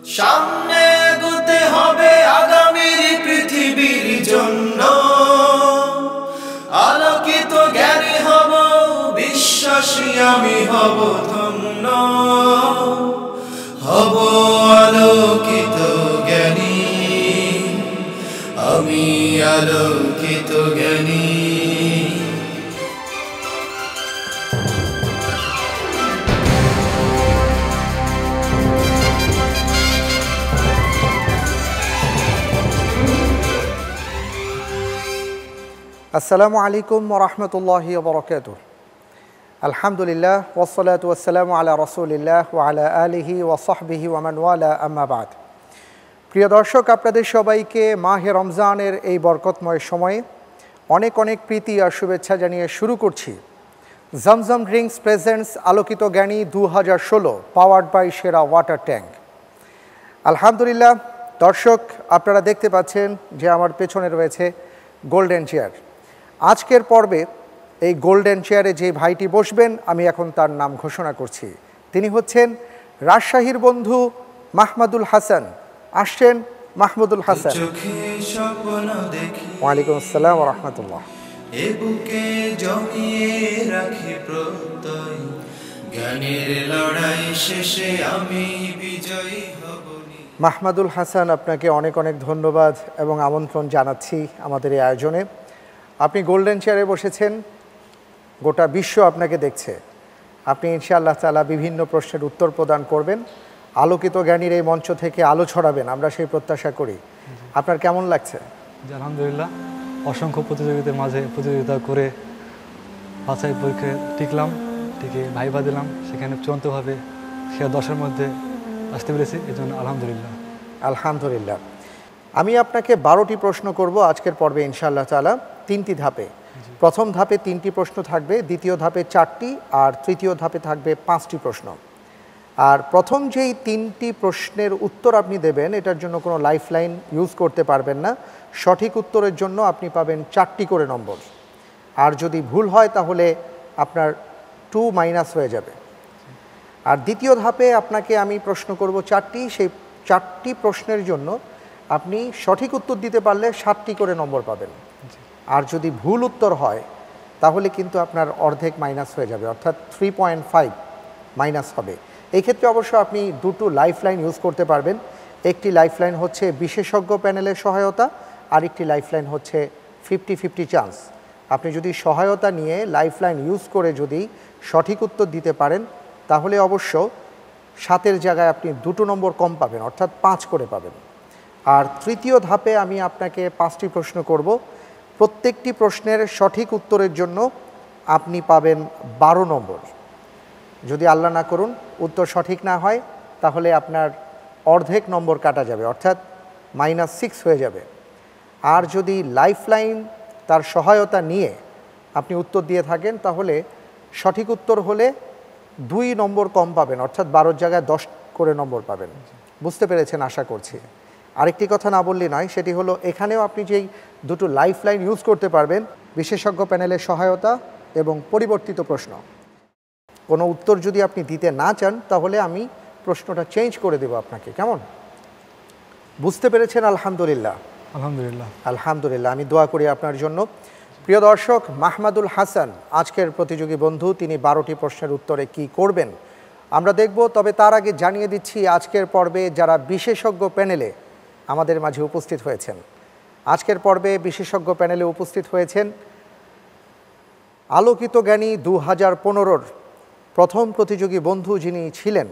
সামনে এগোতে হবে আগামীর পৃথিবীর জন্য। আলোকিত জ্ঞানী হব, বিশ্বাসী আমি হব ধন্য। হব আলোকিত জ্ঞানী, আমি আলোকিত জ্ঞানী। আসসালামু আলাইকুম ওয়া রাহমাতুল্লাহি ওয়া বারাকাতুহু। আলহামদুলিল্লাহ ওয়াসসালাতু ওয়াসসালামু আলা রাসূলিল্লাহ ওয়া আলা আলিহি ওয়া সাহবিহি ওয়া মান ওয়ালা, আম্মা বাদ। প্রিয় দর্শক, আপনাদের সবাইকে মাহে রমজানের এই বরকতময় সময়ে অনেক অনেক প্রীতি আর শুভেচ্ছা জানিয়ে শুরু করছি জমজম ড্রিঙ্কস প্রেজেন্টস আলোকিত জ্ঞানী 2016 পাওয়ার্ড বাই সেরা ওয়াটার ট্যাঙ্ক। আলহামদুলিল্লাহ দর্শক, আপনারা দেখতে পাচ্ছেন যে আমার পেছনে রয়েছে গোল্ডেন চেয়ার। আজকের পর্বে এই গোল্ডেন চেয়ারে যে ভাইটি বসবেন, আমি এখন তার নাম ঘোষণা করছি। তিনি হচ্ছেন রাজশাহীর বন্ধু মাহমুদুল হাসান। আসছেন মাহমুদুল হাসান। ওয়ালাইকুম আসসালাম ওয়া রাহমাতুল্লাহ। এ বুকে জমিয়ে রাখি প্রত্যয়, জ্ঞানের লড়াই শেষে আমি বিজয়ী হব। মাহমুদুল হাসান, আপনাকে অনেক অনেক ধন্যবাদ এবং আমন্ত্রণ জানাচ্ছি আমাদের এই আয়োজনে। আপনি গোল্ডেন চেয়ারে বসেছেন, গোটা বিশ্ব আপনাকে দেখছে। আপনি ইনশাআল্লাহ তাআলা বিভিন্ন প্রশ্নের উত্তর প্রদান করবেন, আলোকিত জ্ঞানীর এই মঞ্চ থেকে আলো ছড়াবেন, আমরা সেই প্রত্যাশা করি। আপনার কেমন লাগছে? আলহামদুলিল্লাহ, অসংখ্য প্রতিযোগিতার মাঝে প্রতিযোগিতা করে বাছাই পরীক্ষায় টিকে ভাইবা দিলাম, সেখানে চূড়ান্তভাবে সে 10-এর মধ্যে আসতে পেরেছি, এই জন্য আলহামদুলিল্লাহ। আলহামদুলিল্লাহ। আমি আপনাকে 12টি প্রশ্ন করব আজকের পর্বে ইনশাআল্লাহ তাআলা, 3টি ধাপে। প্রথম ধাপে 3টি প্রশ্ন থাকবে, দ্বিতীয় ধাপে 4টি, আর তৃতীয় ধাপে থাকবে 5টি প্রশ্ন। আর প্রথম যেই 3টি প্রশ্নের উত্তর আপনি দেবেন, এটার জন্য কোনো লাইফ লাইন ইউজ করতে পারবেন না। সঠিক উত্তরের জন্য আপনি পাবেন 4টি করে নম্বর, আর যদি ভুল হয় তাহলে আপনার 2 মাইনাস হয়ে যাবে। আর দ্বিতীয় ধাপে আপনাকে আমি প্রশ্ন করব 4টি, সেই 4টি প্রশ্নের জন্য আপনি সঠিক উত্তর দিতে পারলে 7টি করে নম্বর পাবেন। আর যদি ভুল উত্তর হয় তাহলে কিন্তু আপনার অর্ধেক মাইনাস হয়ে যাবে, অর্থাৎ 3.5 মাইনাস হবে। এই ক্ষেত্রে অবশ্য আপনি 2টো লাইফ লাইন ইউজ করতে পারবেন। একটি লাইফ লাইন হচ্ছে বিশেষজ্ঞ প্যানেলের সহায়তা, আর একটি লাইফ লাইন হচ্ছে 50-50 চান্স। আপনি যদি সহায়তা নিয়ে লাইফ লাইন ইউজ করে যদি সঠিক উত্তর দিতে পারেন তাহলে অবশ্য 7-এর জায়গায় আপনি 2টো নম্বর কম পাবেন, অর্থাৎ 5 করে পাবেন। আর তৃতীয় ধাপে আমি আপনাকে 5টি প্রশ্ন করব। প্রত্যেকটি প্রশ্নের সঠিক উত্তরের জন্য আপনি পাবেন 12 নম্বর। যদি আল্লাহ না করুন উত্তর সঠিক না হয় তাহলে আপনার অর্ধেক নম্বর কাটা যাবে, অর্থাৎ -6 হয়ে যাবে। আর যদি লাইফ লাইন তার সহায়তা নিয়ে আপনি উত্তর দিয়ে থাকেন তাহলে সঠিক উত্তর হলে 2 নম্বর কম পাবেন, অর্থাৎ 12-র জায়গায় 10 করে নম্বর পাবেন। বুঝতে পেরেছেন আশা করছি। আরেকটি কথা না বললে নয়, সেটি হলো এখানেও আপনি যেই 2টো লাইফ লাইন ইউজ করতে পারবেন, বিশেষজ্ঞ প্যানেলের সহায়তা এবং পরিবর্তিত প্রশ্ন। কোনো উত্তর যদি আপনি দিতে না চান তাহলে আমি প্রশ্নটা চেঞ্জ করে দেব আপনাকে। কেমন বুঝতে পেরেছেন? আলহামদুলিল্লাহ। আলহামদুলিল্লাহ। আলহামদুলিল্লাহ, আমি দোয়া করি আপনার জন্য। প্রিয় দর্শক, মাহমুদুল হাসান আজকের প্রতিযোগী বন্ধু, তিনি 12টি প্রশ্নের উত্তরে কি করবেন আমরা দেখব। তবে তার আগে জানিয়ে দিচ্ছি আজকের পর্বে যারা বিশেষজ্ঞ প্যানেলে আমাদের মাঝে উপস্থিত হয়েছেন। আজকের পর্বে বিশেষজ্ঞ প্যানেলে উপস্থিত হয়েছেন আলোকিত জ্ঞানী 2015-র প্রথম প্রতিযোগী বন্ধু যিনি ছিলেন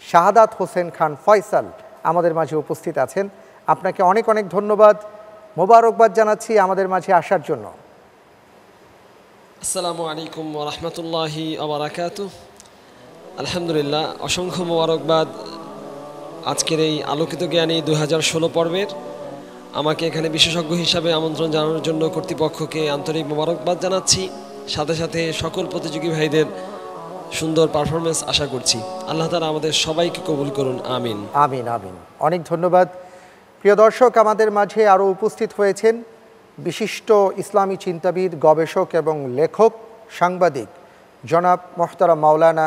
শাহাদাত হোসেন খান ফয়সাল, আমাদের মাঝে উপস্থিত আছেন। আপনাকে অনেক অনেক ধন্যবাদ, মোবারকবাদ জানাচ্ছি আমাদের মাঝে আসার জন্য। আসসালামু আলাইকুম ওয়া রাহমাতুল্লাহি ওয়া বারাকাতুহু। আলহামদুলিল্লাহ, অসংখ্য মোবারকবাদ আজকের এই আলোকিত জ্ঞানী 2016 পর্বের। আমাকে এখানে বিশেষজ্ঞ হিসাবে আমন্ত্রণ জানানোর জন্য কর্তৃপক্ষকে আন্তরিক মোবারকবাদ জানাচ্ছি। সাথে সাথে সকল প্রতিযোগী ভাইদের সুন্দর পারফরমেন্স আশা করছি। আল্লাহ তাআলা আমাদের সবাইকে কবুল করুন, আমিন। আমিন আমিন। অনেক ধন্যবাদ। প্রিয় দর্শক, আমাদের মাঝে আরও উপস্থিত হয়েছেন বিশিষ্ট ইসলামী চিন্তাবিদ, গবেষক এবং লেখক, সাংবাদিক জনাব মোহতারাম মাওলানা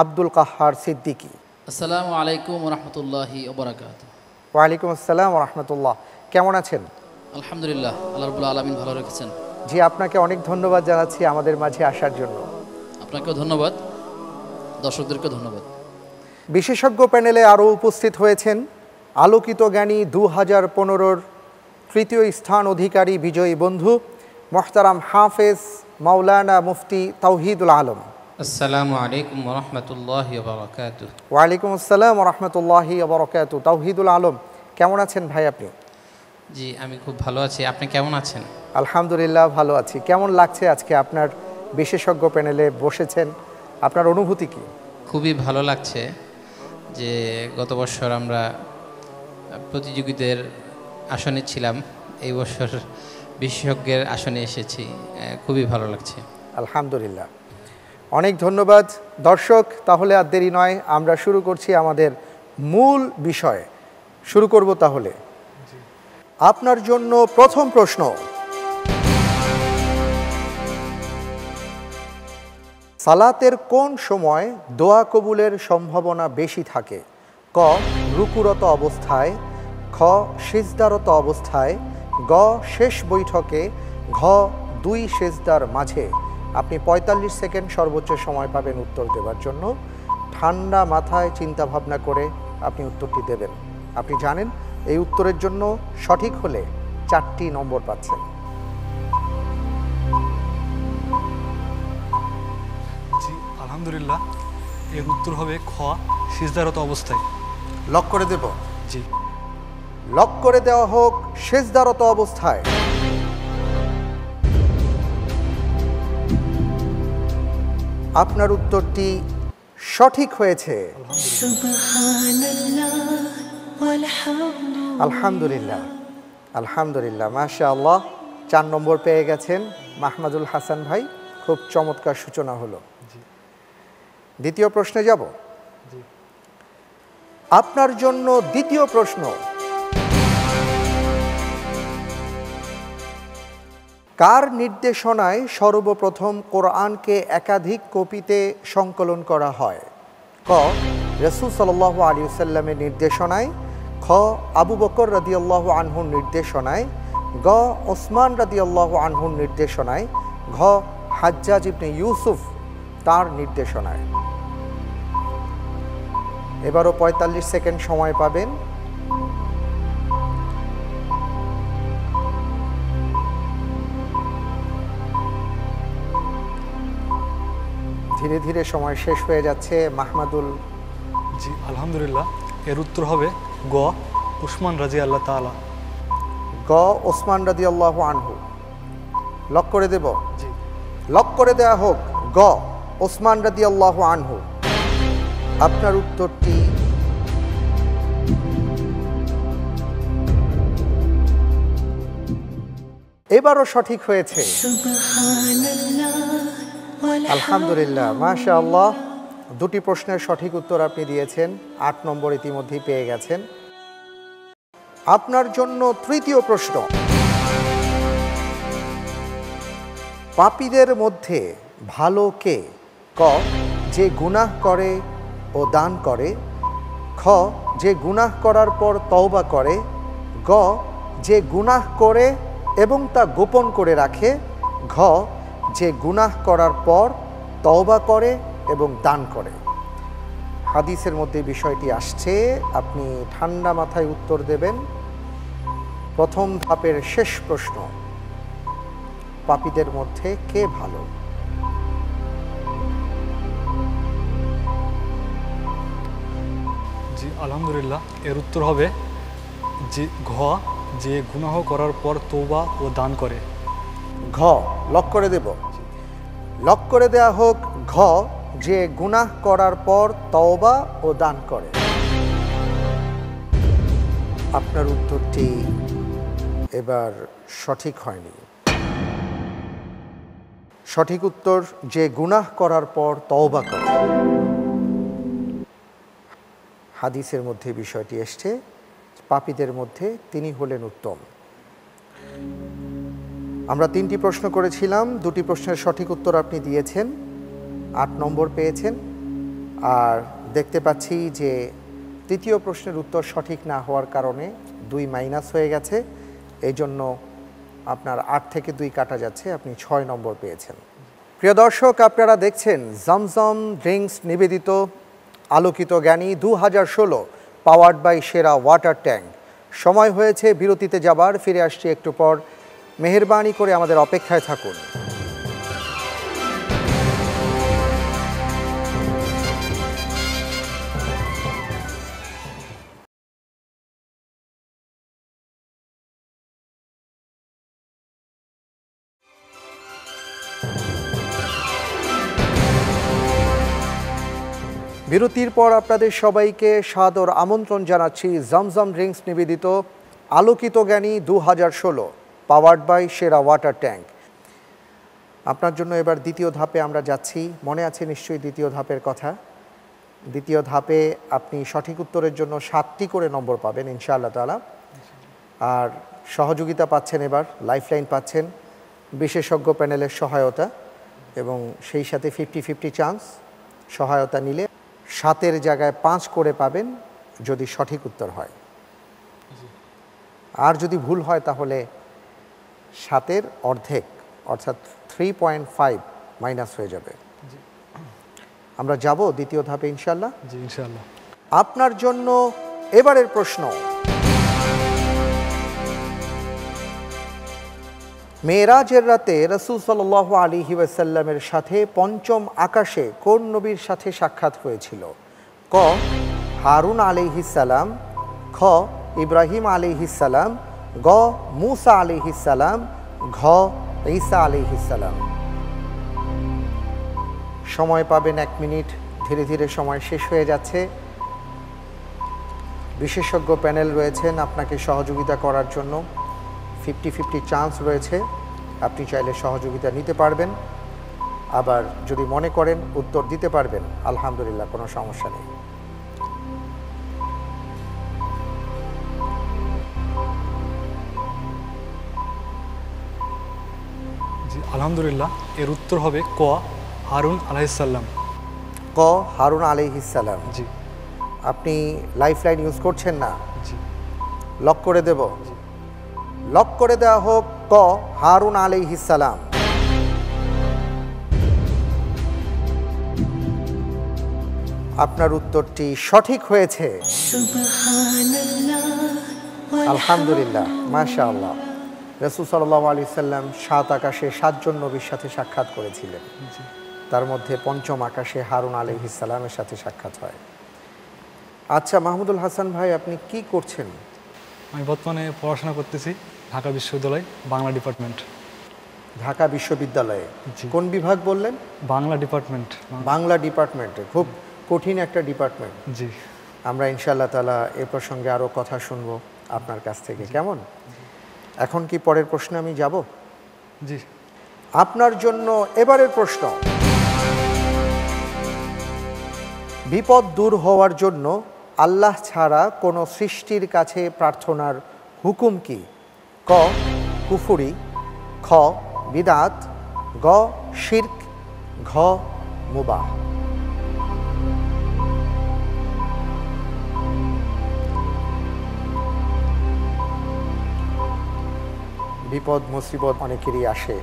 আব্দুল কাহ্হার সিদ্দিকী। আসসালামু আলাইকুম রহমতুল্লাহি ওবরাকাত। ওয়ালাইকুম আসসালাম রহমতুল্লাহ। কেমন আছেন? আলহামদুলিল্লাহ, আল্লাহ রাব্বুল আলামিন ভালো রেখেছেন। জি, আপনাকে অনেক ধন্যবাদ জানাচ্ছি আমাদের মাঝে আসার জন্য। আপনাকেও ধন্যবাদ, দর্শকদেরকেও ধন্যবাদ। বিশেষজ্ঞ প্যানেলে আরও উপস্থিত হয়েছেন আলোকিত জ্ঞানী 2015-র তৃতীয় স্থান অধিকারী বিজয়ী বন্ধু মোহতারাম হাফেজ মাওলানা মুফতি তাওহিদুল আলম। আসসালামু আলাইকুম রহমতুল্লাহি বারাকাতুহু। ওয়ালাইকুম আসসালাম রহমতুল্লাহি বারাকাতুহু। তাওহিদুল আলম, কেমন আছেন ভাই আপনি? জি, আমি খুব ভালো আছি। আপনি কেমন আছেন? আলহামদুলিল্লাহ ভালো আছি। কেমন লাগছে আজকে আপনার বিশেষজ্ঞ প্যানেলে বসেছেন, আপনার অনুভূতি কি? খুবই ভালো লাগছে যে গত বছর আমরা প্রতিযোগীদের আসনে ছিলাম, এই বছর বিশেষজ্ঞের আসনে এসেছি। খুবই ভালো লাগছে। আলহামদুলিল্লাহ, অনেক ধন্যবাদ। দর্শক, তাহলে আর দেরি নয়, আমরা শুরু করছি আমাদের মূল বিষয়। শুরু করব তাহলে। আপনার জন্য প্রথম প্রশ্ন, সালাতের কোন সময় দোয়া কবুলের সম্ভাবনা বেশি থাকে? ক, রুকুরত অবস্থায়, খ, সিজদারত অবস্থায়, গ, শেষ বৈঠকে, ঘ, দুই সিজদার মাঝে। আপনি 45 সেকেন্ড সর্বোচ্চ সময় পাবেন উত্তর দেওয়ার জন্য। ঠান্ডা মাথায় চিন্তা ভাবনা করে আপনি উত্তরটি দেবেন। আপনি জানেন এই উত্তরের জন্য সঠিক হলে 4টি নম্বর পাচ্ছেন। জি, আলহামদুলিল্লাহ, এর উত্তর হবে খ, সিজদারত অবস্থায়। লক করে দেব? জি। লক করে দেওয়া হোক সিজদারত অবস্থায়। আপনার উত্তরটি সঠিক হয়েছে। আলহামদুলিল্লাহ, আলহামদুলিল্লাহ, মাশাআল্লাহ। 4 নম্বর পেয়ে গেছেন মাহমুদুল হাসান ভাই, খুব চমৎকার সূচনা হলো। দ্বিতীয় প্রশ্নে যাব। আপনার জন্য দ্বিতীয় প্রশ্ন, কার নির্দেশনায় সর্বপ্রথম কোরআনকে একাধিক কপিতে সংকলন করা হয়? ক, রাসূল সাল্লাল্লাহু আলাইহি ওয়াসাল্লামের নির্দেশনায়, খ, আবু বকর রাদিয়াল্লাহু আনহুর নির্দেশনায়, গ, ওসমান রাদিয়াল্লাহু আনহুর নির্দেশনায়, ঘ, হাজ্জাজ ইবনে ইউসুফ তার নির্দেশনায়। এবারও 45 সেকেন্ড সময় পাবেন। ধীরে ধীরে সময় শেষ হয়ে যাচ্ছে। মাহমুদুল। জি, আলহামদুলিল্লাহ, এর উত্তর হবে গ, উসমান রাদিয়াল্লাহু তাআলা। গ, ওসমান রাদিয়াল্লাহু আনহু। লক করে দেব? জি। লক করে দেওয়া হোক গ, ওসমান রাদিয়াল্লাহু আনহু। আপনার উত্তরটি এবারও সঠিক হয়েছে। আলহামদুলিল্লাহ, মাশাআল্লাহ। 2টি প্রশ্নের সঠিক উত্তর আপনি দিয়েছেন। 8 নম্বর ইতিমধ্যেই পেয়ে গেছেন। আপনার জন্য তৃতীয় প্রশ্ন, পাপীদের মধ্যে ভালো কে? ক, যে গুনাহ করে ও দান করে, খ, যে গুনাহ করার পর তওবা করে, গ, যে গুনাহ করে এবং তা গোপন করে রাখে, ঘ, যে গুনাহ করার পর তওবা করে এবং দান করে। হাদিসের মধ্যে বিষয়টি আসছে, আপনি ঠান্ডা মাথায় উত্তর দেবেন। প্রথম ধাপের শেষ প্রশ্ন, পাপীদের মধ্যে কে ভালো? জি, আলহামদুলিল্লাহ, এর উত্তর হবে যে ঘ, যে গুনাহ করার পর তওবা ও দান করে। ঘ, লক করে দেব? লক করে দেয়া হোক ঘ, যে গুনাহ করার পর তওবা ও দান করে। আপনার উত্তরটি এবার সঠিক হয়নি। সঠিক উত্তর যে গুনাহ করার পর তওবা করে। হাদিসের মধ্যে বিষয়টি এসছে, পাপীদের মধ্যে তিনি হলেন উত্তম। আমরা 3টি প্রশ্ন করেছিলাম, 2টি প্রশ্নের সঠিক উত্তর আপনি দিয়েছেন, 8 নম্বর পেয়েছেন। আর দেখতে পাচ্ছি যে তৃতীয় প্রশ্নের উত্তর সঠিক না হওয়ার কারণে 2 মাইনাস হয়ে গেছে, এই জন্য আপনার 8 থেকে 2 কাটা যাচ্ছে, আপনি 6 নম্বর পেয়েছেন। প্রিয় দর্শক, আপনারা দেখছেন জমজম ড্রিঙ্কস নিবেদিত আলোকিত জ্ঞানী 2016 পাওয়ার্ড বাই সেরা ওয়াটার ট্যাঙ্ক। সময় হয়েছে বিরতিতে যাবার, ফিরে আসছি একটু পর। মেহেরবানি করে আমাদের অপেক্ষায় থাকুন। বিরতির পর আপনাদের সবাইকে সাদর আমন্ত্রণ জানাচ্ছি জমজম ড্রিঙ্কস নিবেদিত আলোকিত জ্ঞানী 2016 পাওয়ার্ড বাই সেরা ওয়াটার ট্যাঙ্ক। আপনার জন্য এবার দ্বিতীয় ধাপে আমরা যাচ্ছি। মনে আছে নিশ্চয়ই দ্বিতীয় ধাপের কথা। দ্বিতীয় ধাপে আপনি সঠিক উত্তরের জন্য 7টি করে নম্বর পাবেন ইনশাআল্লাহ তাআলা। আর সহযোগিতা পাচ্ছেন, এবার লাইফলাইন পাচ্ছেন, বিশেষজ্ঞ প্যানেলের সহায়তা এবং সেই সাথে 50-50 চান্স। সহায়তা নিলে 7-এর জায়গায় 5 করে পাবেন যদি সঠিক উত্তর হয়, আর যদি ভুল হয় তাহলে 7-এর অর্ধেক অর্থাৎ 3.5 মাইনাস হয়ে যাবে। আমরা যাব দ্বিতীয় ধাপে ইনশাআল্লাহ। জি ইনশাআল্লাহ। আপনার জন্য এবারের প্রশ্ন, মেরাজের রাতে রাসূল সাল্লাল্লাহু আলাইহি ওয়াসাল্লামের সাথে পঞ্চম আকাশে কোন নবীর সাথে সাক্ষাৎ হয়েছিল? ক হারুন আলাইহিস সালাম, খ ইব্রাহিম আলাইহিস সালাম, গ মূসা আলাইহিস সালাম, ঘ ঈসা আলাইহিস সালাম। সময় পাবেন 1 মিনিট, ধীরে ধীরে সময় শেষ হয়ে যাচ্ছে। বিশেষজ্ঞ প্যানেল রয়েছেন আপনাকে সহযোগিতা করার জন্য। 50-50 চান্স রয়েছে, আপনি চাইলে সহযোগিতা নিতে পারবেন। আবার যদি মনে করেন উত্তর দিতে পারবেন, আলহামদুলিল্লাহ, কোনো সমস্যা নেই। জি আলহামদুলিল্লাহ, এর উত্তর হবে ক হারুন আলাইহিস সালাম। ক হারুন আলাইহিস সালাম। জি। আপনি লাইফলাইন ইউজ করছেন না? জি। লক করে দেব? লক করে দেওয়া হোক ক হারুন আলাইহিস সালাম। আপনার উত্তরটি সঠিক হয়েছে। আলহামদুলিল্লাহ, মাশাআল্লাহ। রাসূল সাল্লাল্লাহু আলাইহি সাল্লাম 7 আকাশে 7 জন নবীর সাথে সাক্ষাৎ করেছিলেন, তার মধ্যে পঞ্চম আকাশে হারুন আলাইহিস সালামের সাথে সাক্ষাৎ হয়। আচ্ছা মাহমুদুল হাসান ভাই, আপনি কি করছেন? আমি বর্তমানে পড়াশোনা করতেছি ঢাকা বিশ্ববিদ্যালয় বাংলা ডিপার্টমেন্ট। ঢাকা বিশ্ববিদ্যালয়ে জি। কোন বিভাগ বললেন? বাংলা ডিপার্টমেন্ট। বাংলা ডিপার্টমেন্টে, খুব কঠিন একটা ডিপার্টমেন্ট। জি। আমরা ইনশাআল্লাহ তাআলা এ প্রসঙ্গে আরও কথা শুনবো আপনার কাছ থেকে, কেমন? এখন কি পরের প্রশ্নে আমি যাব? জি। আপনার জন্য এবারের প্রশ্ন, বিপদ দূর হওয়ার জন্য আল্লাহ ছাড়া কোনো সৃষ্টির কাছে প্রার্থনার হুকুম কি? ক কুফরি, খ বিদআত, গ শিরক, ঘ মুবাহ। বিপদ মুসিবত অনেকেরই আসে,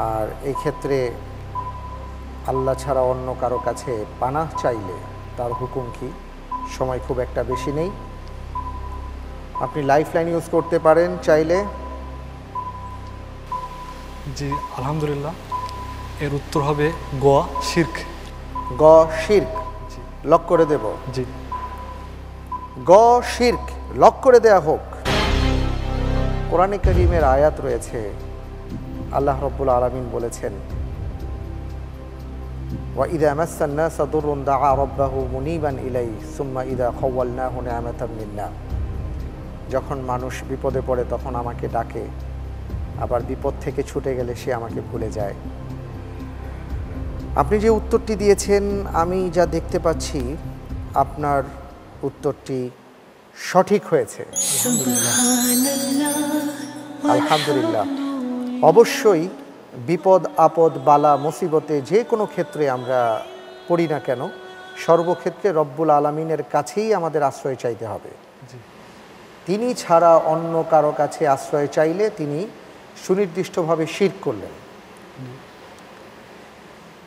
আর এই ক্ষেত্রে আল্লাহ ছাড়া অন্য কারো কাছে পানাহ চাইলে তার হুকুম কি? সময় খুব একটা বেশি নেই, আপনি লাইফলাইন ইউজ করতে পারেন চাইলে। জি আলহামদুলিল্লাহ, এর উত্তর হবে গ শিরক। গ শিরক, লক করে দেব? জি। গ শিরক লক করে দেয়া হোক। কোরআনে কারীমের আয়াত রয়েছে, আল্লাহ রাব্বুল আলামিন বলেছেন, ওয়া ইযা মাসান নাসা দুররুন দাআ রাব্বাহু মুনিবান ইলাইহি সুম্মা ইযা খাওয়ালনাহু নি'মাতাম মিন্না। যখন মানুষ বিপদে পড়ে তখন আমাকে ডাকে, আবার বিপদ থেকে ছুটে গেলে সে আমাকে ভুলে যায়। আপনি যে উত্তরটি দিয়েছেন, আমি যা দেখতে পাচ্ছি আপনার উত্তরটি সঠিক হয়েছে। আলহামদুলিল্লাহ। অবশ্যই বিপদ আপদ বালা মুসিবতে যে কোনো ক্ষেত্রে আমরা পড়ি না কেন, সর্বক্ষেত্রে রব্বুল আলামিনের কাছেই আমাদের আশ্রয় চাইতে হবে। জি তিনি ছাড়া অন্য কারো কাছে আশ্রয় চাইলে তিনি সুনির্দিষ্টভাবে শিরক করলেন।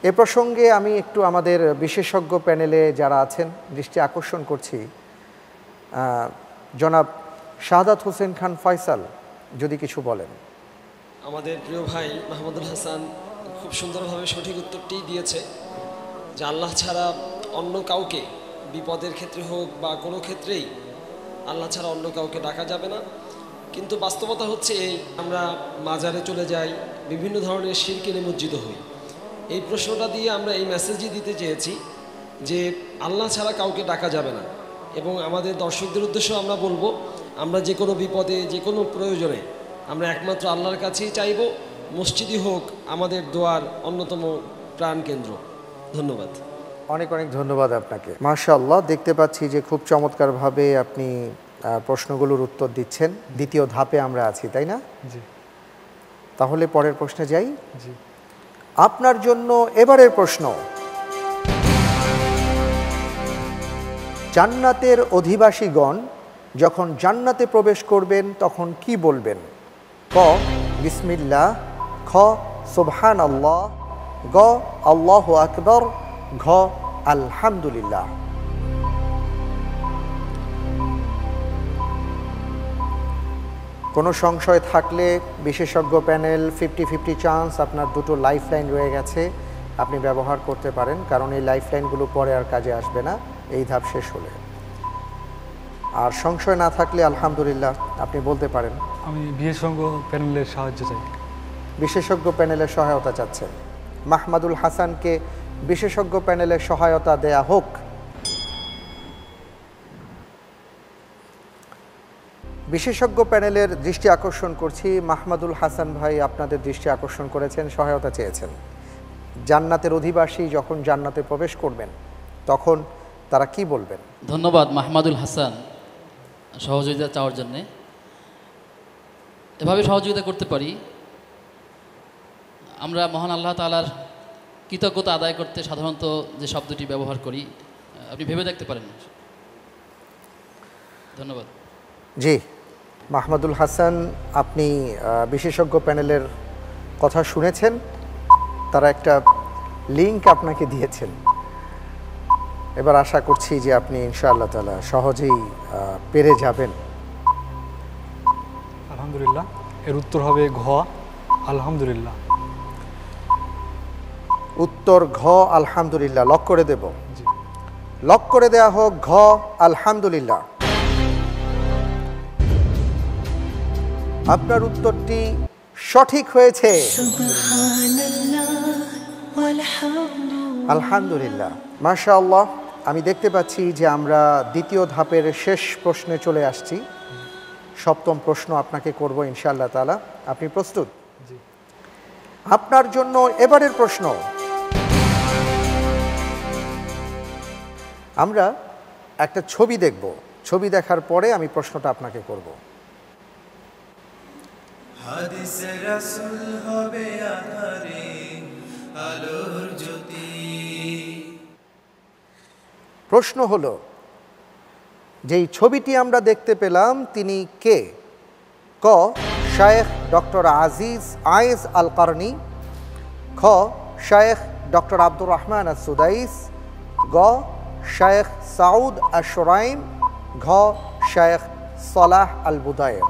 এ প্রসঙ্গে আমি একটু আমাদের বিশেষজ্ঞ প্যানেলে যারা আছেন দৃষ্টি আকর্ষণ করছি। জনাব শাহাদাত হোসেন খান ফয়সাল যদি কিছু বলেন। আমাদের প্রিয় ভাই মাহমুদুল হাসান খুব সুন্দরভাবে সঠিক উত্তরটি দিয়েছে যে আল্লাহ ছাড়া অন্য কাউকে বিপদের ক্ষেত্রে হোক বা কোনো ক্ষেত্রেই আল্লাহ ছাড়া অন্য কাউকে ডাকা যাবে না। কিন্তু বাস্তবতা হচ্ছে এই, আমরা মাজারে চলে যাই, বিভিন্ন ধরনের শিরকে নিমজ্জিত হই। এই প্রশ্নটা দিয়ে আমরা এই মেসেজই দিতে চেয়েছি যে আল্লাহ ছাড়া কাউকে ডাকা যাবে না। এবং আমাদের দর্শকদের উদ্দেশ্যে আমরা বলবো, আমরা যে কোনো বিপদে, যে কোনো প্রয়োজনে আমরা একমাত্র আল্লাহর কাছেই চাইব। মসজিদই হোক আমাদের দোয়ার অন্যতম প্রাণকেন্দ্র। ধন্যবাদ। অনেক অনেক ধন্যবাদ আপনাকে। মাশাআল্লাহ, দেখতে পাচ্ছি যে খুব চমৎকারভাবে আপনি প্রশ্নগুলোর উত্তর দিচ্ছেন। দ্বিতীয় ধাপে আমরা আছি, তাই না? জি তাহলে পরের প্রশ্নে যাই। জি আপনার জন্য এবারের প্রশ্ন, জান্নাতের অধিবাসীগণ যখন জান্নাতে প্রবেশ করবেন তখন কি বলবেন? ক বিসমিল্লাহ, খ সুবহানাল্লাহ, গ আল্লাহু আকবার, ঘ আলহামদুলিল্লাহ। কোনো সংশয় থাকলে বিশেষজ্ঞ প্যানেল 50-50 চান্স, আপনার দুটো লাইফ লাইন রয়ে গেছে, আপনি ব্যবহার করতে পারেন, কারণ এই লাইফ লাইনগুলো পরে আর কাজে আসবে না এই ধাপ শেষ হলে। আর সংশয় না থাকলে আলহামদুলিল্লাহ আপনি বলতে পারেন। আমি বিশেষজ্ঞ প্যানেলের সাহায্য চাই। বিশেষজ্ঞ প্যানেলের সহায়তা চাচ্ছেন। মাহমুদুল হাসানকে বিশেষজ্ঞ প্যানেলের সহায়তা দেয়া হোক। বিশেষজ্ঞ প্যানেলের দৃষ্টি আকর্ষণ করছি। মাহমুদুল হাসান ভাই আপনাদের দৃষ্টি আকর্ষণ করেছেন, সহায়তা চেয়েছেন। জান্নাতের অধিবাসী যখন জান্নাতে প্রবেশ করবেন তখন তারা কি বলবেন? ধন্যবাদ মাহমুদুল হাসান সহযোগিতা চাওয়ার জন্যে। এভাবে সহযোগিতা করতে পারি, আমরা মহান আল্লাহ তাআলার কৃতজ্ঞতা আদায় করতে সাধারণত যে শব্দটি ব্যবহার করি, আপনি ভেবে দেখতে পারেন। ধন্যবাদ। জি মাহমুদুল হাসান, আপনি বিশেষজ্ঞ প্যানেলের কথা শুনেছেন, তারা একটা লিংক আপনাকে দিয়েছেন। এবার আশা করছি যে আপনি ইনশাআল্লাহ তাআলা সহজেই পেরে যাবেন। আলহামদুলিল্লাহ, এর উত্তর হবে ঘ আলহামদুলিল্লাহ। উত্তর ঘ আলহামদুলিল্লাহ। লক করে দেব? জি লক করে দেয়া হোক ঘ আলহামদুলিল্লাহ। আপনার উত্তরটি সঠিক হয়েছে। আলহামদুলিল্লাহ, মাশাআল্লাহ। আমি দেখতে পাচ্ছি যে আমরা দ্বিতীয় ধাপের শেষ প্রশ্নে চলে আসছি। সপ্তম প্রশ্ন আপনাকে করব ইনশাআল্লাহ তাআলা। আপনি প্রস্তুত? জি আপনার জন্য এবারের প্রশ্ন, আমরা একটা ছবি দেখব, ছবি দেখার পরে আমি প্রশ্নটা আপনাকে করব। হাদিসে রাসূল হবে আধারে আলোর জ্যোতি। প্রশ্ন হলো, যেই ছবিটি আমরা দেখতে পেলাম তিনি কে? ক শায়েখ ডক্টর আজিজ আয়েজ আল কারনি, খ শায়েখ ডক্টর আব্দুর রহমান আস সুদাইস, গ শায়েখ সাউদ আশ-শুরাইম, ঘ শায়েখ সালাহ আল বুদায়ের।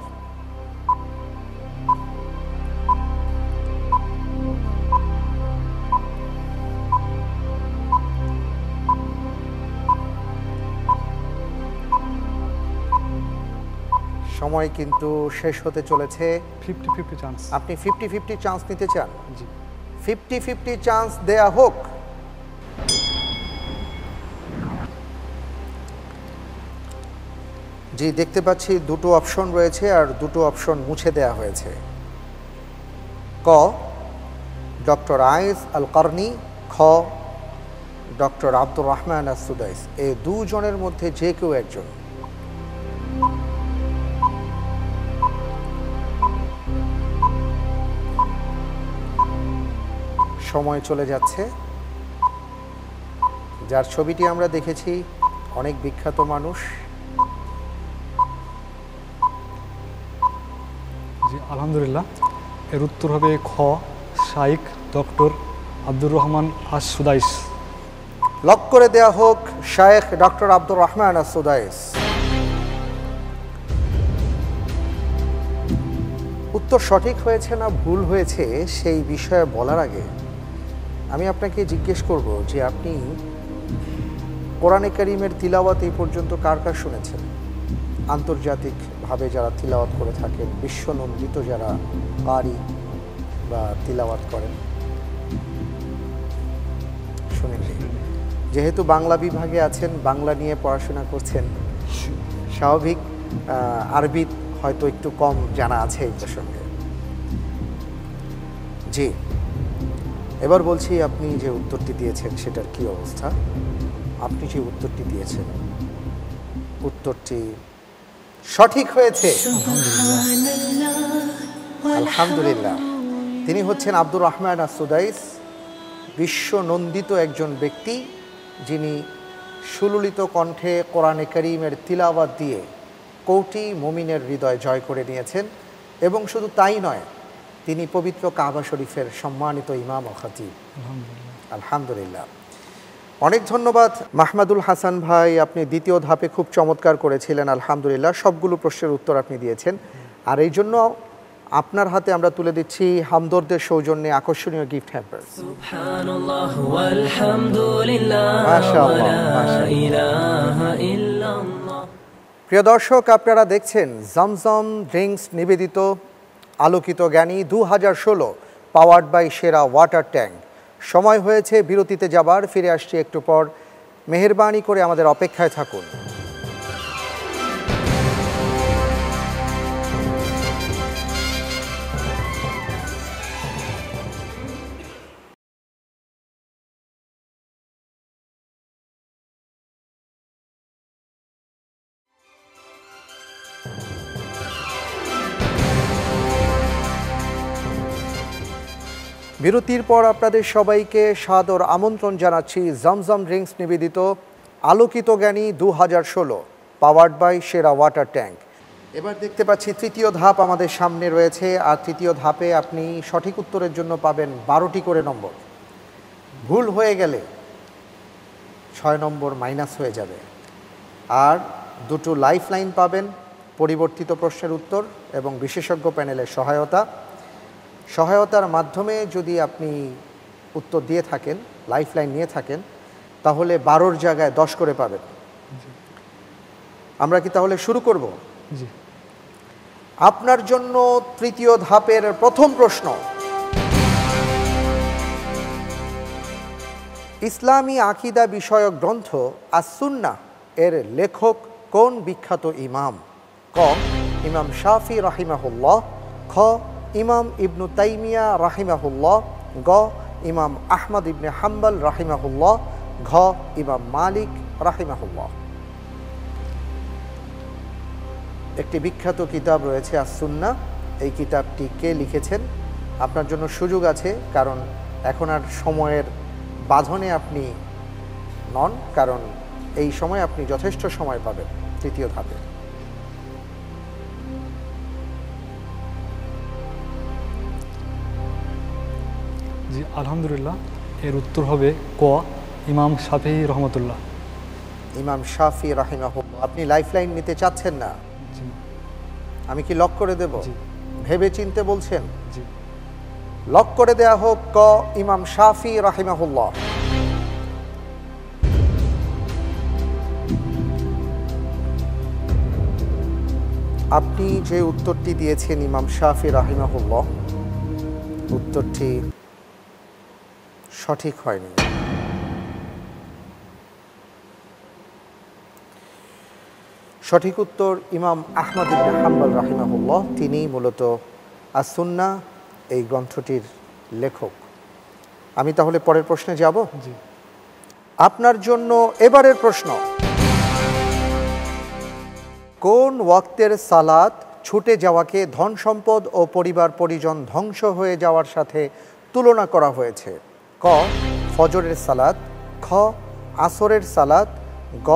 সময় কিন্তু শেষ হতে চলেছে। 50-50 চান্স। আপনি 50-50 চান্স নিতে চান? জি 50-50 চান্স দেয়া হোক। জি দেখতে পাচ্ছি দুটো অপশন রয়েছে আর দুটো অপশন মুছে দেয়া হয়েছে। ক ডক্টর আয়েজ আল কারনি, খ ডক্টর আব্দুর রহমান আস সুদাইস। এই দুজনের মধ্যে যে কেউ একজন। সময় চলে যাচ্ছে। যার ছবিটি আমরা দেখেছি, অনেক বিখ্যাত মানুষ। জি আলহামদুলিল্লাহ, এর উত্তর হবে খ, শাইখ ডক্টর আব্দুর রহমান আস সুদাইস। লক করে দেয়া হোক শায়েখ ডক্টর আব্দুর রহমান আস সুদাইস। উত্তর সঠিক হয়েছে না ভুল হয়েছে সেই বিষয়ে বলার আগে আমি আপনাকে জিজ্ঞেস করব যে আপনি কোরআনে কারীমের তিলাওয়াত এই পর্যন্ত কার কার শুনেছেন? আন্তর্জাতিকভাবে যারা তিলাওয়াত করে থাকেন, বিশ্বনন্দিত যারা কারি বা তিলাওয়াত করেন, শুনেননি? যেহেতু বাংলা বিভাগে আছেন, বাংলা নিয়ে পড়াশোনা করছেন, স্বাভাবিক আরবি হয়তো একটু কম জানা আছে এই প্রসঙ্গে। জি, এবার বলছি আপনি যে উত্তরটি দিয়েছেন সেটার কি অবস্থা? আপনি যে উত্তরটি দিয়েছেন উত্তরটি সঠিক হয়েছে, আলহামদুলিল্লাহ। তিনি হচ্ছেন আব্দুর রহমান আস সুদাইস, বিশ্বনন্দিত একজন ব্যক্তি, যিনি সুললিত কণ্ঠে কোরআনে কারীমের তিলাওয়াত দিয়ে কোটি মুমিনের হৃদয় জয় করে নিয়েছেন। এবং শুধু তাই নয়, তিনি পবিত্র কাবা শরীফের সম্মানিত ইমাম ও খতিব। আলহামদুলিল্লাহ, অনেক ধন্যবাদ মাহমুদুল হাসান ভাই। আপনি দ্বিতীয় ধাপে খুব চমৎকার করেছিলেন, আলহামদুলিল্লাহ। সবগুলো প্রশ্নের উত্তর আপনি দিয়েছেন, আর এই জন্য আপনার হাতে আমরা তুলে দিচ্ছি হামদর্দের সৌজন্যে আকর্ষণীয় গিফট হ্যাম্পার। সুবহানাল্লাহ ওয়ালহামদুলিল্লাহ মাশাআল্লাহ, লা ইলাহা ইল্লাল্লাহ। প্রিয় দর্শক, আপনারা দেখছেন জমজম ড্রিঙ্কস নিবেদিত আলোকিত জ্ঞানী 2016, পাওয়ার্ড বাই সেরা ওয়াটার ট্যাঙ্ক। সময় হয়েছে বিরতিতে যাবার, ফিরে আসছি একটু পর। মেহেরবানি করে আমাদের অপেক্ষায় থাকুন। বিরতির পর আপনাদের সবাইকে সাদর আমন্ত্রণ জানাচ্ছি জমজম ড্রিঙ্কস নিবেদিত আলোকিত জ্ঞানী 2016, পাওয়ার্ড বাই সেরা ওয়াটার ট্যাঙ্ক। এবার দেখতে পাচ্ছি তৃতীয় ধাপ আমাদের সামনে রয়েছে, আর তৃতীয় ধাপে আপনি সঠিক উত্তরের জন্য পাবেন 12টি করে নম্বর। ভুল হয়ে গেলে 6 নম্বর মাইনাস হয়ে যাবে, আর 2টো লাইফ লাইন পাবেন, পরিবর্তিত প্রশ্নের উত্তর এবং বিশেষজ্ঞ প্যানেলের সহায়তার মাধ্যমে যদি আপনি উত্তর দিয়ে থাকেন, লাইফ লাইন নিয়ে থাকেন, তাহলে 12-র জায়গায় 10 করে পাবেন। আমরা কি তাহলে শুরু করব? জি। আপনার জন্য তৃতীয় ধাপের প্রথম প্রশ্ন। ইসলামী আকীদা বিষয়ক গ্রন্থ আস-সুন্নাহ এর লেখক কোন বিখ্যাত ইমাম? ক, ইমাম শাফি রাহিমাহুল্লাহ, খ, ইমাম ইবনু তাইমিয়া রাহিমাহুল্লাহ, গ, ইমাম আহমদ ইবনে হাম্বল রাহিমাহুল্লাহ, ঘ, ইমাম মালিক রাহিমাহুল্লাহ। একটি বিখ্যাত কিতাব রয়েছে আস-সুন্নাহ, এই কিতাবটি কে লিখেছেন? আপনার জন্য সুযোগ আছে, কারণ এখন আর সময়ের বাঁধনে আপনি নন, কারণ এই সময় আপনি যথেষ্ট সময় পাবেন তৃতীয় ধাপে। জি আলহামদুলিল্লাহ, এর উত্তর হবে ক, ইমাম শাফি রহমতুল্লাহ। ইমাম শাফি রাহিমাহুল্লাহ। আপনি লাইফ লাইন নিতে চাচ্ছেন না? জি। আমি কি লক করে দেব? জি। ভেবে চিনতে বলছেন? জি। লক করে দেয়া হোক ক, ইমাম শাফি রাহিমাহুল্লাহ। আপনি যে উত্তরটি দিয়েছেন ইমাম শাফি রাহিমাহুল্লাহ, উত্তরটি সঠিক হয়নি। সঠিক উত্তর ইমাম আহমদ ইবনে হাম্বল রাহিমাহুল্লাহ। তিনি মূলত আস-সুন্নাহ এই গ্রন্থটির লেখক। আমি তাহলে পরের প্রশ্নে যাব। জি। আপনার জন্য এবারের প্রশ্ন। কোন ওয়াক্তের সালাত ছুটে যাওয়াকে ধন সম্পদ ও পরিবার পরিজন ধ্বংস হয়ে যাওয়ার সাথে তুলনা করা হয়েছে? ক, ফজরের সালাত, খ, আসরের সালাত, গ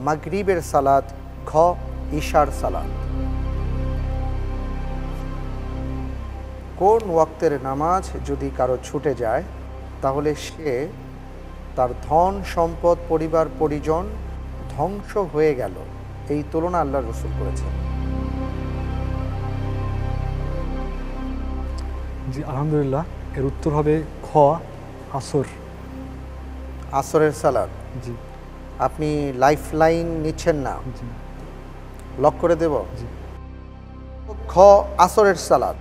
মাগরিবের সালাত, ঘ ইশার সালাত। কোন ওয়াক্তের নামাজ যদি কারো ছুটে যায় তাহলে সে তার ধন সম্পদ পরিবার পরিজন ধ্বংস হয়ে গেল, এই তুলনা আল্লাহর রাসূল করেছেন? জি আলহামদুলিল্লাহ, এর উত্তর হবে খ আসর। আসরের সালাত। জি আপনি লাইফ লাইন নিচ্ছেন না? জি লক করে দেব? জি। খ আসরের সালাত।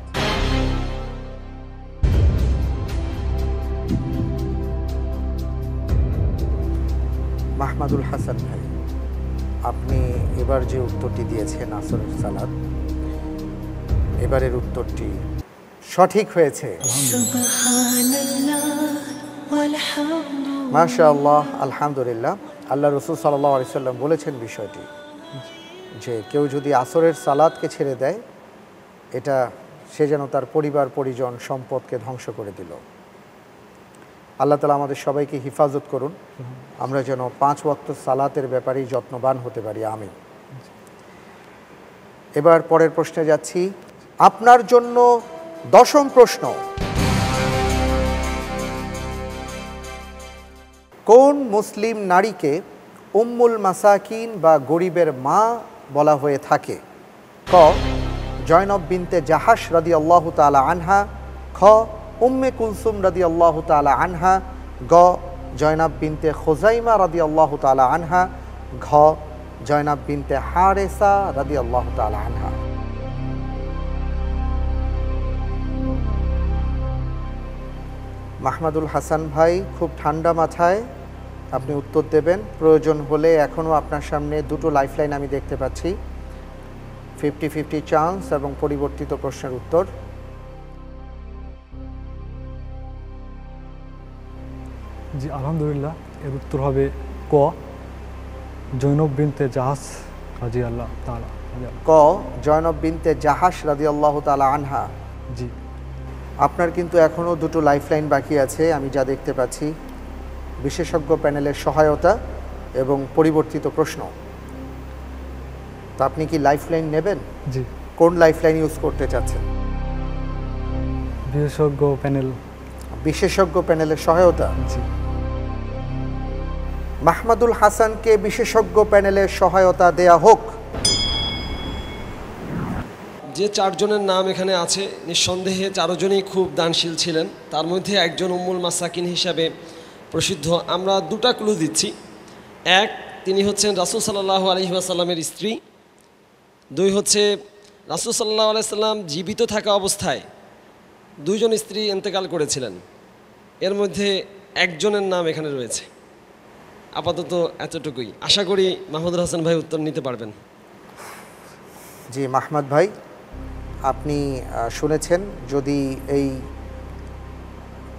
মাহমুদুল হাসান ভাই, আপনি এবার যে উত্তরটি দিয়েছেন আসরের সালাত, এবারের উত্তরটি সঠিক হয়েছে। মাশাআল্লাহ, আলহামদুলিল্লাহ। আল্লাহ রসুল সাল্লাল্লাহু আলাইহি সাল্লাম বলেছেন বিষয়টি, যে কেউ যদি আসরের সালাতকে ছেড়ে দেয়, এটা সে যেন তার পরিবার পরিজন সম্পদকে ধ্বংস করে দিল। আল্লাহ তাআলা আমাদের সবাইকে হিফাজত করুন, আমরা যেন 5 ওয়াক্ত সালাতের ব্যাপারেই যত্নবান হতে পারি, আমিন। এবার পরের প্রশ্নে যাচ্ছি। আপনার জন্য 10ম প্রশ্ন। কোন মুসলিম নারীকে উম্মুল মাসাকিন বা গরিবের মা বলা হয়ে থাকে? ক জয়নব বিনতে জাহাশ রাদিয়াল্লাহু তাআলা আনহা, খ উম্মে কুলসুম রাদিয়াল্লাহু তাআলা আনহা, গ জয়নব বিনতে খুজাইমা রাদিয়াল্লাহু তাআলা আনহা, ঘ জয়নব বিনতে হারেসা রাদিয়াল্লাহু তাআলা আনহা। মাহমুদুল হাসান ভাই, খুব ঠান্ডা মাথায় আপনি উত্তর দেবেন। প্রয়োজন হলে এখনও আপনার সামনে 2টো লাইফলাইন আমি দেখতে পাচ্ছি, 50-50 চান্স এবং পরিবর্তিত প্রশ্নের উত্তর। জি আলহামদুলিল্লাহ, এর উত্তর হবে ক জৈনব বিনতে জাহাস রাদিয়াল্লাহু তাআলা। ক জয়নব বিনতে জাহাশ রাদিয়াল্লাহু তাআলা আনহা। জি। আপনার কিন্তু এখনও 2টো লাইফলাইন বাকি আছে, আমি যা দেখতে পাচ্ছি। বিশেষজ্ঞ প্যানেলের সহায়তা এবং পরিবর্তিত প্রশ্ন। তা আপনি কি লাইফলাইন নেবেন? জি। কোন লাইফলাইন ইউজ করতে চাচ্ছেন? বিশেষজ্ঞ প্যানেল। বিশেষজ্ঞ প্যানেলের সহায়তা। জি। মাহমুদুল হাসানকে বিশেষজ্ঞ প্যানেলের সহায়তা দেয়া হোক। যে 4 জনের নাম এখানে আছে, নিঃসন্দেহে 4 জনই খুব দানশীল ছিলেন। তার মধ্যে একজন উম্মুল মাসাকিন হিসাবে প্রসিদ্ধ। আমরা 2টা ক্লু দিচ্ছি। 1, তিনি হচ্ছেন রাসূল সাল্লাল্লাহু আলাইহি ওয়াসাল্লামের স্ত্রী। 2 হচ্ছে রাসূল সাল্লাল্লাহু আলাইহি ওয়াসাল্লাম জীবিত থাকা অবস্থায় 2 জন স্ত্রী ইন্তেকাল করেছিলেন। এর মধ্যে একজনের নাম এখানে রয়েছে। আপাতত এতটুকুই। আশা করি মাহমুদুল হাসান ভাই উত্তর নিতে পারবেন। জি মাহমুদ ভাই, আপনি শুনেছেন, যদি এই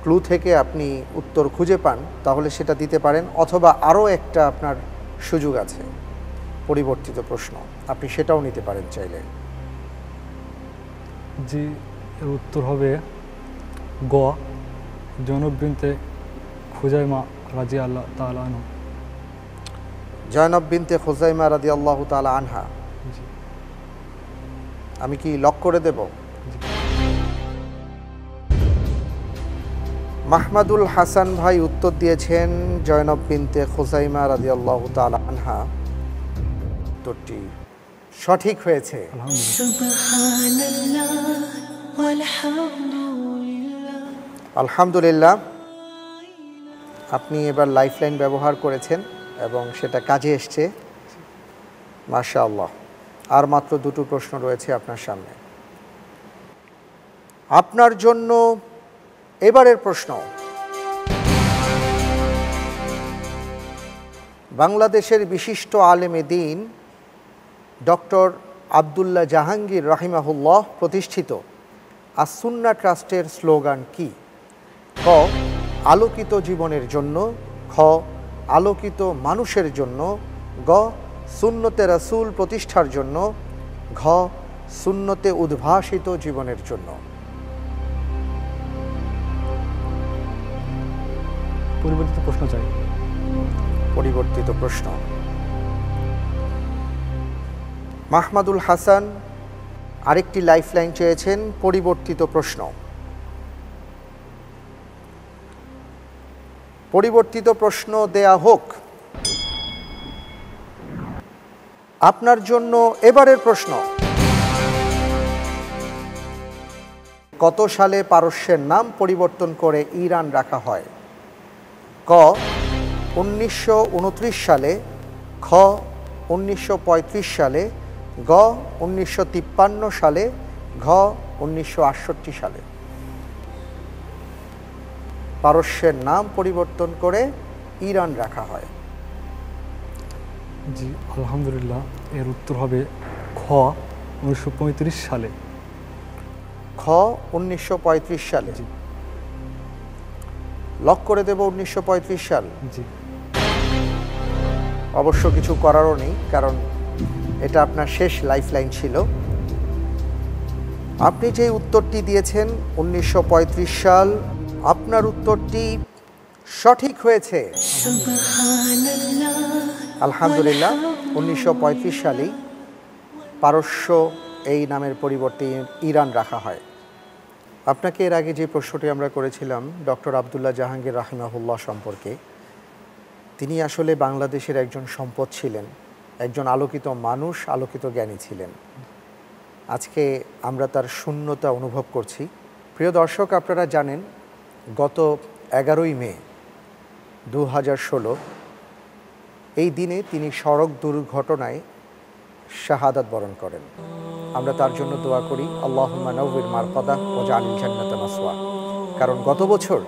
ক্লু থেকে আপনি উত্তর খুঁজে পান তাহলে সেটা দিতে পারেন, অথবা আরও একটা আপনার সুযোগ আছে, পরিবর্তিত প্রশ্ন, আপনি সেটাও নিতে পারেন চাইলে। জি, এর উত্তর হবে গ জৈনব বিনতে খুজাইমা রাদিয়াল্লাহু তাআলা আনহা। জয়নব বিনতে খুজাইমা রাদিয়াল্লাহু তাআলা আনহা। জি। আমি কি লক করে দেব? মাহমুদুল হাসান ভাই উত্তর দিয়েছেন জয়নব বিনতে খুজাইমা রাদিয়াল্লাহু তাআলা আনহা। উত্তরটি সঠিক হয়েছে। আলহামদুলিল্লাহ, আপনি এবার লাইফলাইন ব্যবহার করেছেন এবং সেটা কাজে এসছে, মাশাআল্লাহ। আর মাত্র 2টো প্রশ্ন রয়েছে আপনার সামনে। আপনার জন্য এবারের প্রশ্ন। বাংলাদেশের বিশিষ্ট আলেমে দ্বীন ডক্টর আব্দুল্লাহ জাহাঙ্গীর রাহিমাহুল্লাহ প্রতিষ্ঠিত আস-সুন্নাহ ট্রাস্টের স্লোগান কি? ক আলোকিত জীবনের জন্য, খ আলোকিত মানুষের জন্য, গ সুন্নতে রাসূল প্রতিষ্ঠার জন্য, ঘ সুন্নতে উদ্ভাসিত জীবনের জন্য। পরিবর্তিত প্রশ্ন চাই। পরিবর্তিত প্রশ্ন। মাহমুদুল হাসান আরেকটি লাইফলাইন চেয়েছেন, পরিবর্তিত প্রশ্ন। পরিবর্তিত প্রশ্ন দেয়া হোক। আপনার জন্য এবারের প্রশ্ন, কত সালে পারস্যের নাম পরিবর্তন করে ইরান রাখা হয়? ক 1929 সালে, খ 1935 সালে, গ 1953 সালে, ঘ 1968 সালে। পারস্যের নাম পরিবর্তন করে ইরান রাখা হয়। জি আলহামদুলিল্লাহ, এর উত্তর হবে খ 1935 সালে। খ 1935 সালে। লক করে দেব 1935 সাল। জি অবশ্য কিছু করারও নেই, কারণ এটা আপনার শেষ লাইফলাইন ছিল। আপনি যে উত্তরটি দিয়েছেন 1935 সাল, আপনার উত্তরটি সঠিক হয়েছে। আলহামদুলিল্লাহ, 1935 সালেই পারস্য এই নামের পরিবর্তে ইরান রাখা হয়। আপনাকে এর আগে যে প্রশ্নটি আমরা করেছিলাম ডক্টর আবদুল্লাহ জাহাঙ্গীর রাহিমাহুল্লাহ সম্পর্কে, তিনি আসলে বাংলাদেশের একজন সম্পদ ছিলেন, একজন আলোকিত মানুষ, আলোকিত জ্ঞানী ছিলেন। আজকে আমরা তার শূন্যতা অনুভব করছি। প্রিয় দর্শক, আপনারা জানেন গত 11ই মে 2016 এই দিনে তিনি সড়ক দুর্ঘটনায় শাহাদাত বরণ করেন। আমরা তার জন্য দোয়া করি, আল্লাহুম্মা নাওয়ির মারকাদা ওয়া জাআলিল জান্নাতা মাসওয়া। কারণ গত বছর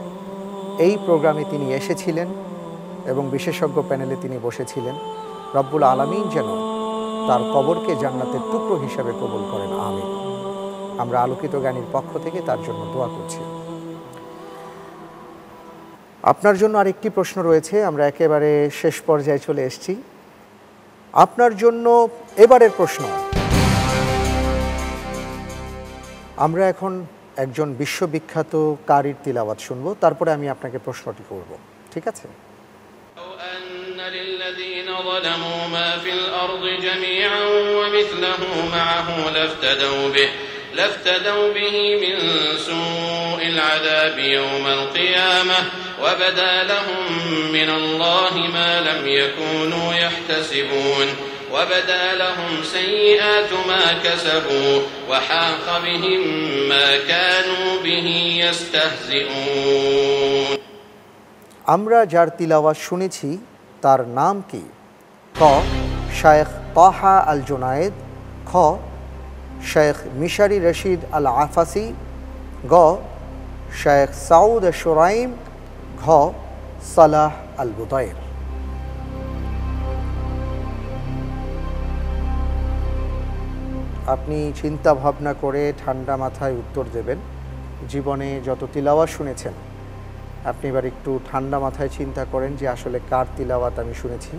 এই প্রোগ্রামে তিনি এসেছিলেন এবং বিশেষজ্ঞ প্যানেলে তিনি বসেছিলেন। রব্বুল আলামিন যেন তার কবরকে জান্নাতের টুকরো হিসাবে কবুল করেন, আমিন। আমরা আলোকিত জ্ঞানীর পক্ষ থেকে তার জন্য দোয়া করছি। আপনার জন্য আরেকটি প্রশ্ন রয়েছে, আমরা একেবারে শেষ পর্যায়ে চলে এসেছি। আপনার জন্য এবারের প্রশ্ন, আমরা এখন একজন বিশ্ববিখ্যাত কারির তিলাওয়াত শুনবো, তারপরে আমি আপনাকে প্রশ্নটি করব, ঠিক আছে? للذين ظلموا ما في الأرض جميعا ومثله معه لافتدوا به من سوء العذاب يوم القيامة وبدا لهم من الله ما لم يكونوا يحتسبون وبدا لهم سيئات ما كسبوا وحاق بهم ما كانوا به يستهزئون। আমরা যার তিলাওয়াত শুনেছি তার নাম কি? ক শায়েখ তাহা আল জুনায়েদ, খ শেখ মিশারি রশিদ আল আফাসি, গ শেখ সাউদ শুরাইম, ঘ সালাহ আল বুতায়ের। আপনি চিন্তা ভাবনা করে ঠান্ডা মাথায় উত্তর দেবেন। জীবনে যত তিলাওয়াত শুনেছেন আপনি এবার একটু ঠান্ডা মাথায় চিন্তা করেন যে আসলে কার তিলাওয়াত আমি শুনেছি।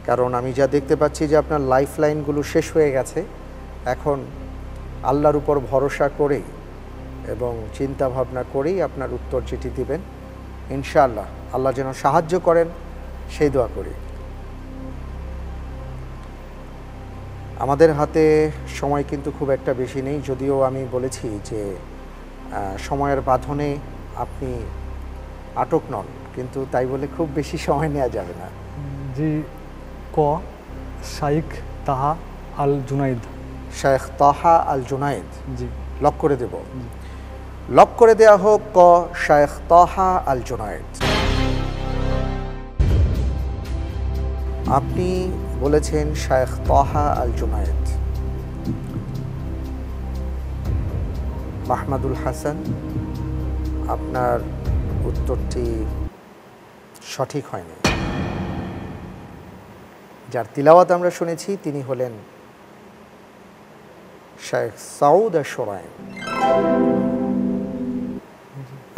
কারণ আমি যা দেখতে পাচ্ছি যে আপনার লাইফ লাইনগুলো শেষ হয়ে গেছে। এখন আল্লাহর উপর ভরসা করেই এবং চিন্তা ভাবনা করেই আপনার উত্তর চিঠি দিবেন। ইনশাআল্লাহ আল্লাহ যেন সাহায্য করেন সেই দোয়া করি। আমাদের হাতে সময় কিন্তু খুব একটা বেশি নেই, যদিও আমি বলেছি যে সময়ের বাঁধনে আপনি আটক নন, কিন্তু তাই বলে খুব বেশি সময় নেওয়া যাবে না। জি ক শাইখ তাহা আল জুনাইদ। শেখ তাহা আল জুনাইদ। জি লক করে দেব। লক করে দেয়া হোক ক শেখ তাহা আল জুনাইদ। আপনি বলেছেন শেখ তাহা আল জুনাইদ। মাহমুদুল হাসান, আপনার উত্তরটি সঠিক হয়নি। যার তিলাওয়াত আমরা শুনেছি তিনি হলেন শেখ সাউদ শুরাইম।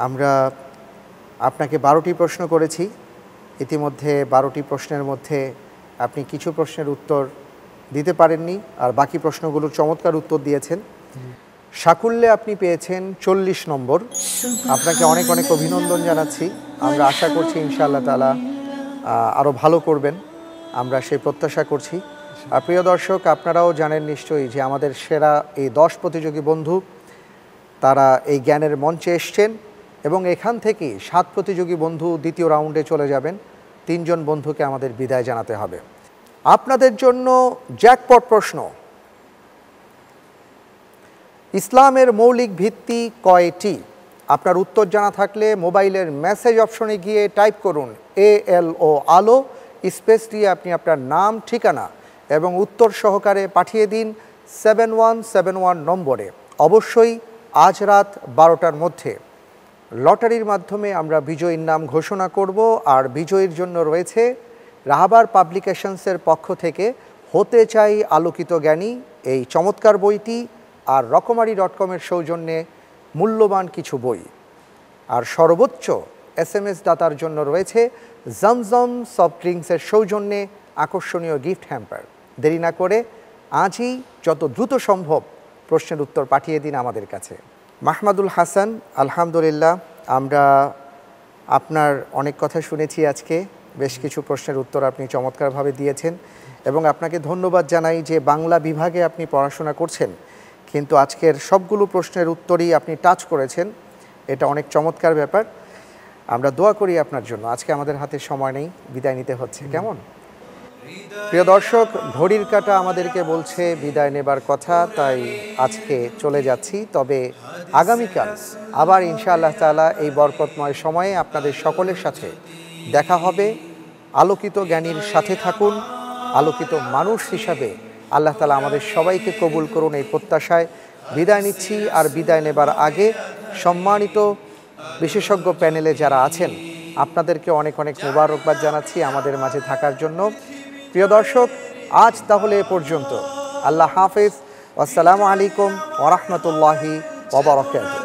আমরা আপনাকে 12টি প্রশ্ন করেছি। ইতিমধ্যে 12টি প্রশ্নের মধ্যে আপনি কিছু প্রশ্নের উত্তর দিতে পারেননি, আর বাকি প্রশ্নগুলোর চমৎকার উত্তর দিয়েছেন। সাকুল্যে আপনি পেয়েছেন 40 নম্বর। আপনাকে অনেক অনেক অভিনন্দন জানাচ্ছি। আমরা আশা করছি ইনশাআল্লাহ তাআলা আরও ভালো করবেন, আমরা সেই প্রত্যাশা করছি। আর প্রিয় দর্শক, আপনারাও জানেন নিশ্চয়ই যে আমাদের সেরা এই 10 প্রতিযোগী বন্ধু তারা এই জ্ঞানের মঞ্চে এসছেন এবং এখান থেকেই 7 প্রতিযোগী বন্ধু দ্বিতীয় রাউন্ডে চলে যাবেন। 3 জন বন্ধুকে আমাদের বিদায় জানাতে হবে। আপনাদের জন্য জ্যাকপট প্রশ্ন, ইসলামের মৌলিক ভিত্তি কয়টি? আপনার উত্তর জানা থাকলে মোবাইলের মেসেজ অপশনে গিয়ে টাইপ করুন ALO আলো, স্পেস দিয়ে আপনি আপনার নাম, ঠিকানা এবং উত্তর সহকারে পাঠিয়ে দিন 7171 নম্বরে। অবশ্যই আজ রাত 12টার মধ্যে লটারির মাধ্যমে আমরা বিজয়ীর নাম ঘোষণা করব। আর বিজয়ীর জন্য রয়েছে রাহাবার পাবলিকেশনসের পক্ষ থেকে হতে চাই আলোকিত জ্ঞানী এই চমৎকার বইটি, আর রকমারি.com-এর সৌজন্যে মূল্যবান কিছু বই। আর সর্বোচ্চ SMS দাতার জন্য রয়েছে জমজম সফট ড্রিঙ্কসের সৌজন্যে আকর্ষণীয় গিফট হ্যাম্পার। দেরি না করে আজই যত দ্রুত সম্ভব প্রশ্নের উত্তর পাঠিয়ে দিন আমাদের কাছে। মাহমুদুল হাসান, আলহামদুলিল্লাহ আমরা আপনার অনেক কথা শুনেছি আজকে, বেশ কিছু প্রশ্নের উত্তর আপনি চমৎকারভাবে দিয়েছেন এবং আপনাকে ধন্যবাদ জানাই যে বাংলা বিভাগে আপনি পড়াশোনা করছেন কিন্তু আজকের সবগুলো প্রশ্নের উত্তরই আপনি টাচ করেছেন, এটা অনেক চমৎকার ব্যাপার। আমরা দোয়া করি আপনার জন্য। আজকে আমাদের হাতে সময় নেই, বিদায় নিতে হচ্ছে। কেমন প্রিয় দর্শক, ঘড়ির কাঁটা আমাদেরকে বলছে বিদায় নেবার কথা, তাই আজকে চলে যাচ্ছি। তবে আগামীকাল আবার ইনশাআল্লাহ তাআলা এই বরকতময় সময়ে আপনাদের সকলের সাথে দেখা হবে। আলোকিত জ্ঞানীর সাথে থাকুন, আলোকিত মানুষ হিসাবে আল্লাহ তাআলা আমাদের সবাইকে কবুল করুন এই প্রত্যাশায় বিদায় নিচ্ছি। আর বিদায় নেবার আগে সম্মানিত বিশেষজ্ঞ প্যানেলে যারা আছেন আপনাদেরকে অনেক অনেক মোবারকবাদ জানাচ্ছি আমাদের মাঝে থাকার জন্য। প্রিয় দর্শক, আজ তাহলে এ পর্যন্ত। আল্লাহ হাফেজ। আসসালামু আলাইকুম ওয়া রাহমাতুল্লাহি ওয়া বারাকাতুহু।